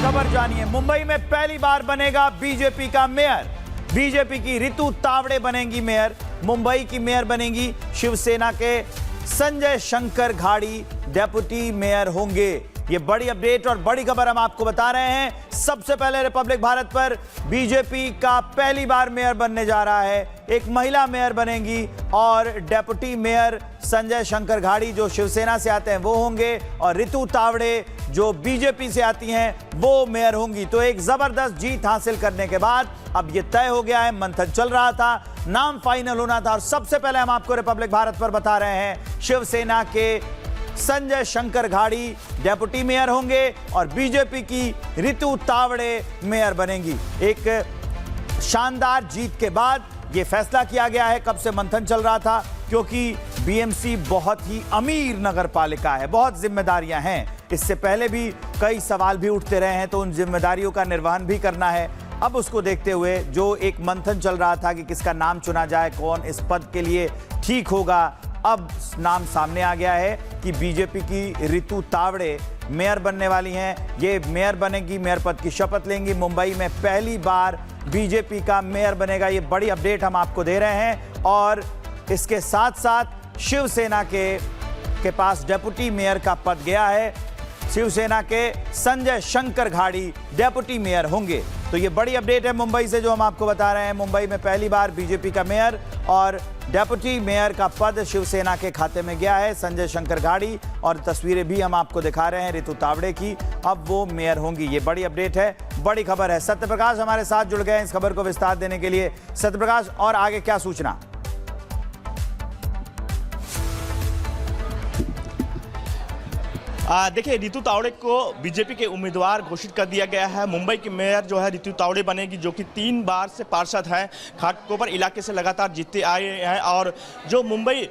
खबर जानिए। मुंबई में पहली बार बनेगा बीजेपी का मेयर। बीजेपी की रितु तावड़े बनेंगी मेयर। मुंबई की मेयर बनेंगी। शिवसेना के संजय शंकर घाड़ी डेप्यूटी मेयर होंगे। ये बड़ी अपडेट और बड़ी खबर हम आपको बता रहे हैं। सबसे पहले रिपब्लिक भारत पर बीजेपी का पहली बार मेयर बनने जा रहा है। एक महिला मेयर बनेंगी और डेप्यूटी मेयर संजय शंकर घाड़ी जो शिवसेना से आते हैं वो होंगे और रितु तावड़े जो बीजेपी से आती हैं वो मेयर होंगी। तो एक जबरदस्त जीत हासिल करने के बाद अब ये तय हो गया है। मंथन चल रहा था, नाम फाइनल होना था और सबसे पहले हम आपको रिपब्लिक भारत पर बता रहे हैं शिवसेना के संजय शंकर घाड़ी डेप्यूटी मेयर होंगे और बीजेपी की रितु तावड़े मेयर बनेंगी। एक शानदार जीत के बाद यह फैसला किया गया है। कब से मंथन चल रहा था, क्योंकि बीएमसी बहुत ही अमीर नगर पालिका है, बहुत जिम्मेदारियां हैं। इससे पहले भी कई सवाल भी उठते रहे हैं, तो उन जिम्मेदारियों का निर्वहन भी करना है। अब उसको देखते हुए जो एक मंथन चल रहा था कि किसका नाम चुना जाए, कौन इस पद के लिए ठीक होगा, अब नाम सामने आ गया है कि बीजेपी की रितु तावड़े मेयर बनने वाली हैं। ये मेयर बनेगी, मेयर पद की शपथ लेंगी। मुंबई में पहली बार बीजेपी का मेयर बनेगा। ये बड़ी अपडेट हम आपको दे रहे हैं। और इसके साथ साथ शिवसेना के पास डेप्यूटी मेयर का पद गया है। शिवसेना के संजय शंकर घाड़ी डेप्यूटी मेयर होंगे। तो ये बड़ी अपडेट है मुंबई से जो हम आपको बता रहे हैं। मुंबई में पहली बार बीजेपी का मेयर और डेप्यूटी मेयर का पद शिवसेना के खाते में गया है संजय शंकर घाड़ी। और तस्वीरें भी हम आपको दिखा रहे हैं रितु तावड़े की। अब वो मेयर होंगी। ये बड़ी अपडेट है, बड़ी खबर है। सत्यप्रकाश हमारे साथ जुड़ गए हैं इस खबर को विस्तार देने के लिए। सत्यप्रकाश, और आगे क्या सूचना? देखिए, रितु तावड़े को बीजेपी के उम्मीदवार घोषित कर दिया गया है। मुंबई की मेयर जो है रितु तावड़े बनेगी, जो कि 3 बार से पार्षद हैं, घाटकोपर इलाके से लगातार जीतते आए हैं। और जो मुंबई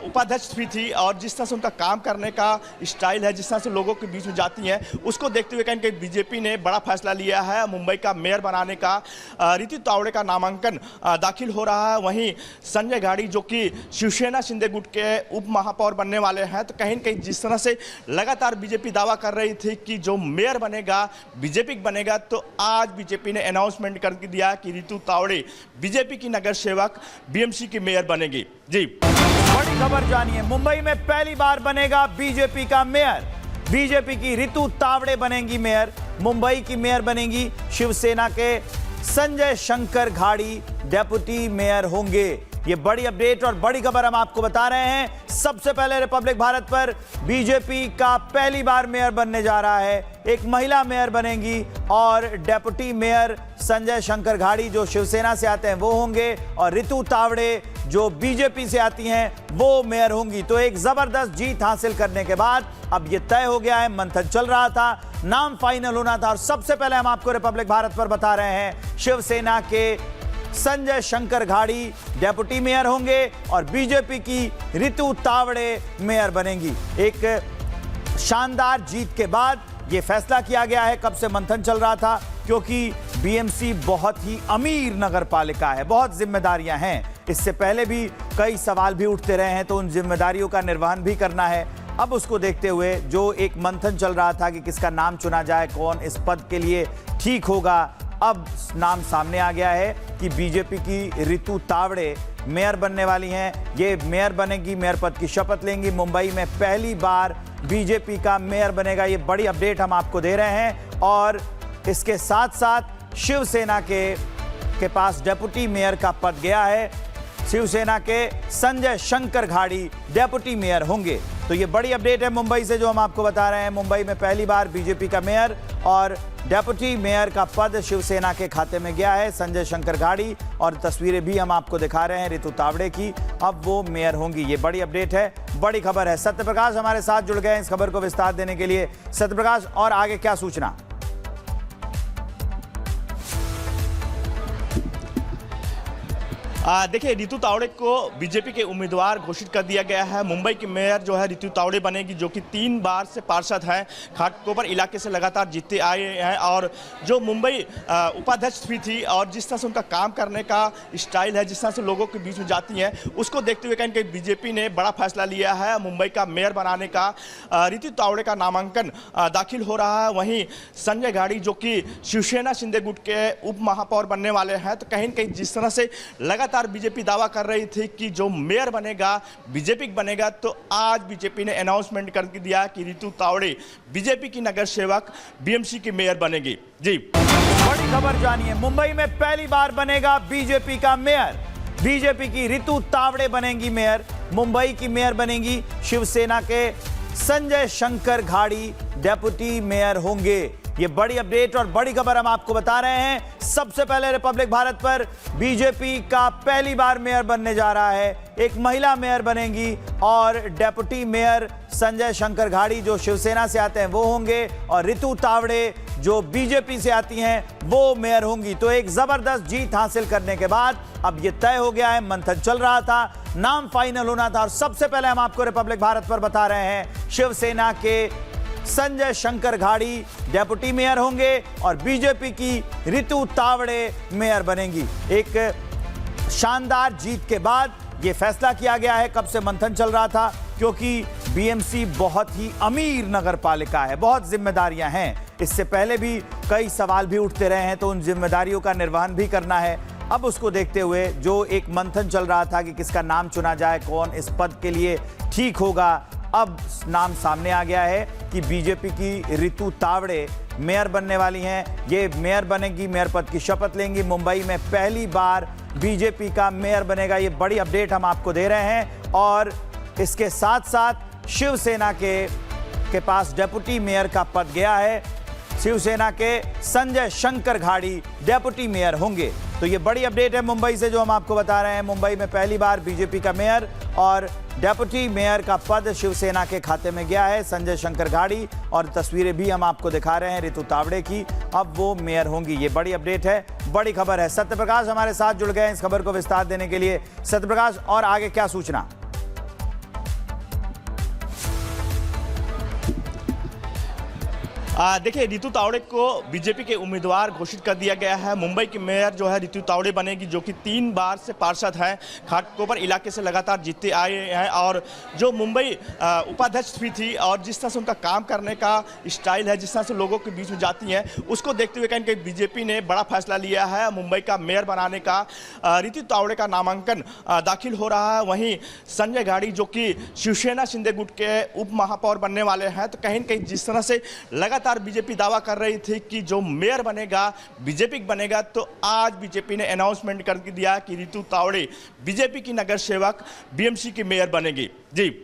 उपाध्यक्ष भी थी और जिस तरह से उनका काम करने का स्टाइल है, जिस तरह से लोगों के बीच में जाती हैं, उसको देखते हुए कहीं कहीं बीजेपी ने बड़ा फैसला लिया है मुंबई का मेयर बनाने का। रितु तावड़े का नामांकन दाखिल हो रहा है। वहीं संजय घाड़ी जो कि शिवसेना शिंदे गुट के उप महापौर बनने वाले हैं, तो कहीं न कहीं जिस तरह से लगातार बीजेपी दावा कर रही थी कि जो मेयर बनेगा बीजेपी बनेगा, तो आज बीजेपी ने अनाउंसमेंट कर दिया कि रितु तावड़े बीजेपी की नगर सेवक बीएमसी की मेयर बनेगी। जी, बड़ी खबर जानिए। मुंबई में पहली बार बनेगा बीजेपी का मेयर। बीजेपी की रितु तावड़े बनेंगी मेयर। मुंबई की मेयर बनेंगी। शिवसेना के संजय शंकर घाड़ी डेप्यूटी मेयर होंगे। ये बड़ी अपडेट और बड़ी खबर हम आपको बता रहे हैं। सबसे पहले रिपब्लिक भारत पर बीजेपी का पहली बार मेयर बनने जा रहा है। एक महिला मेयर बनेंगी और डेप्यूटी मेयर संजय शंकर घाड़ी जो शिवसेना से आते हैं वो होंगे और रितु तावड़े जो बीजेपी से आती हैं वो मेयर होंगी। तो एक जबरदस्त जीत हासिल करने के बाद अब ये तय हो गया है। मंथन चल रहा था, नाम फाइनल होना था और सबसे पहले हम आपको रिपब्लिक भारत पर बता रहे हैं शिवसेना के संजय शंकर घाड़ी डेप्यूटी मेयर होंगे और बीजेपी की रितु तावड़े मेयर बनेंगी। एक शानदार जीत के बाद यह फैसला किया गया है। कब से मंथन चल रहा था, क्योंकि बीएमसी बहुत ही अमीर नगर पालिका है, बहुत जिम्मेदारियां हैं। इससे पहले भी कई सवाल भी उठते रहे हैं, तो उन जिम्मेदारियों का निर्वहन भी करना है। अब उसको देखते हुए जो एक मंथन चल रहा था कि किसका नाम चुना जाए, कौन इस पद के लिए ठीक होगा, अब नाम सामने आ गया है कि बीजेपी की रितु तावड़े मेयर बनने वाली हैं। ये मेयर बनेगी, मेयर पद की शपथ लेंगी। मुंबई में पहली बार बीजेपी का मेयर बनेगा। ये बड़ी अपडेट हम आपको दे रहे हैं। और इसके साथ साथ शिवसेना के पास डेप्यूटी मेयर का पद गया है। शिवसेना के संजय शंकर घाड़ी डेप्यूटी मेयर होंगे। तो ये बड़ी अपडेट है मुंबई से जो हम आपको बता रहे हैं। मुंबई में पहली बार बीजेपी का मेयर और डेप्यूटी मेयर का पद शिवसेना के खाते में गया है संजय शंकर घाड़ी। और तस्वीरें भी हम आपको दिखा रहे हैं रितु तावड़े की। अब वो मेयर होंगी। ये बड़ी अपडेट है, बड़ी खबर है। सत्यप्रकाश हमारे साथ जुड़ गए हैं इस खबर को विस्तार देने के लिए। सत्यप्रकाश, और आगे क्या सूचना? देखिए, रितु तावड़े को बीजेपी के उम्मीदवार घोषित कर दिया गया है। मुंबई की मेयर जो है रितु तावड़े बनेगी, जो कि 3 बार से पार्षद हैं। घाटकोपर इलाके से लगातार जीतते आए हैं और जो मुंबई उपाध्यक्ष भी थी और जिस तरह से उनका काम करने का स्टाइल है, जिस तरह से लोगों के बीच में जाती हैं, उसको देखते हुए कहीं कहीं बीजेपी ने बड़ा फैसला लिया है मुंबई का मेयर बनाने का। रितु तावड़े का नामांकन दाखिल हो रहा है। वहीं संजय गाड़ी जो कि शिवसेना शिंदे गुट के उप महापौर बनने वाले हैं, तो कहीं न कहीं जिस तरह से लगातार बीजेपी दावा कर रही थी कि जो मेयर बनेगा बीजेपी बनेगा, तो आज बीजेपी ने अनाउंसमेंट कर दिया कि रितु तावड़े बीजेपी की नगर सेवक बीएमसी की मेयर बनेगी। जी, बड़ी खबर जानिए, मुंबई में पहली बार बनेगा बीजेपी का मेयर। बीजेपी की रितु तावड़े बनेंगी मेयर। मुंबई की मेयर बनेंगी शिवसेना के संजय शंकर घाड़ी डेप्यूटी मेयर होंगे। ये बड़ी अपडेट और बड़ी खबर हम आपको बता रहे हैं। सबसे पहले रिपब्लिक भारत पर बीजेपी का पहली बार मेयर बनने जा रहा है। एक महिला मेयर बनेंगी और डेप्यूटी मेयर संजय शंकर घाड़ी जो शिवसेना से आते हैं वो होंगे और रितु तावड़े जो बीजेपी से आती हैं वो मेयर होंगी। तो एक जबरदस्त जीत हासिल करने के बाद अब ये तय हो गया है। मंथन चल रहा था, नाम फाइनल होना था और सबसे पहले हम आपको रिपब्लिक भारत पर बता रहे हैं शिवसेना के संजय शंकर घाड़ी डेप्यूटी मेयर होंगे और बीजेपी की रितु तावड़े मेयर बनेंगी। एक शानदार जीत के बाद यह फैसला किया गया है। कब से मंथन चल रहा था, क्योंकि बीएमसी बहुत ही अमीर नगर पालिका है, बहुत जिम्मेदारियां हैं। इससे पहले भी कई सवाल भी उठते रहे हैं, तो उन जिम्मेदारियों का निर्वहन भी करना है। अब उसको देखते हुए जो एक मंथन चल रहा था कि किसका नाम चुना जाए, कौन इस पद के लिए ठीक होगा, अब नाम सामने आ गया है कि बीजेपी की रितु तावड़े मेयर बनने वाली हैं। ये मेयर बनेगी, मेयर पद की शपथ लेंगी। मुंबई में पहली बार बीजेपी का मेयर बनेगा। ये बड़ी अपडेट हम आपको दे रहे हैं और इसके साथ साथ शिवसेना के पास डेप्यूटी मेयर का पद गया है। शिवसेना के संजय शंकर घाड़ी डेप्यूटी मेयर होंगे। तो ये बड़ी अपडेट है मुंबई से जो हम आपको बता रहे हैं। मुंबई में पहली बार बीजेपी का मेयर और डेप्यूटी मेयर का पद शिवसेना के खाते में गया है संजय शंकर घाड़ी, और तस्वीरें भी हम आपको दिखा रहे हैं रितु तावड़े की। अब वो मेयर होंगी। ये बड़ी अपडेट है, बड़ी खबर है। सत्यप्रकाश हमारे साथ जुड़ गए हैं इस खबर को विस्तार देने के लिए। सत्यप्रकाश, और आगे क्या सूचना? देखिए, रितु तावड़े को बीजेपी के उम्मीदवार घोषित कर दिया गया है। मुंबई की मेयर जो है रितु तावड़े बनेगी, जो कि 3 बार से पार्षद हैं। घाटकोपर इलाके से लगातार जीतते आए हैं और जो मुंबई उपाध्यक्ष भी थी और जिस तरह से उनका काम करने का स्टाइल है, जिस तरह से लोगों के बीच में जाती हैं, उसको देखते हुए कहीं कहीं बीजेपी ने बड़ा फैसला लिया है मुंबई का मेयर बनाने का। रितु तावड़े का नामांकन दाखिल हो रहा है। वहीं संजय गाड़ी जो कि शिवसेना शिंदे गुट के उप महापौर बनने वाले हैं, तो कहीं न कहीं जिस तरह से लगातार बीजेपी दावा कर रही थी कि जो मेयर बनेगा बीजेपी बनेगा, तो आज बीजेपी ने अनाउंसमेंट कर दिया कि रितु तावड़े बीजेपी की नगर सेवक बीएमसी की मेयर बनेगी। जी।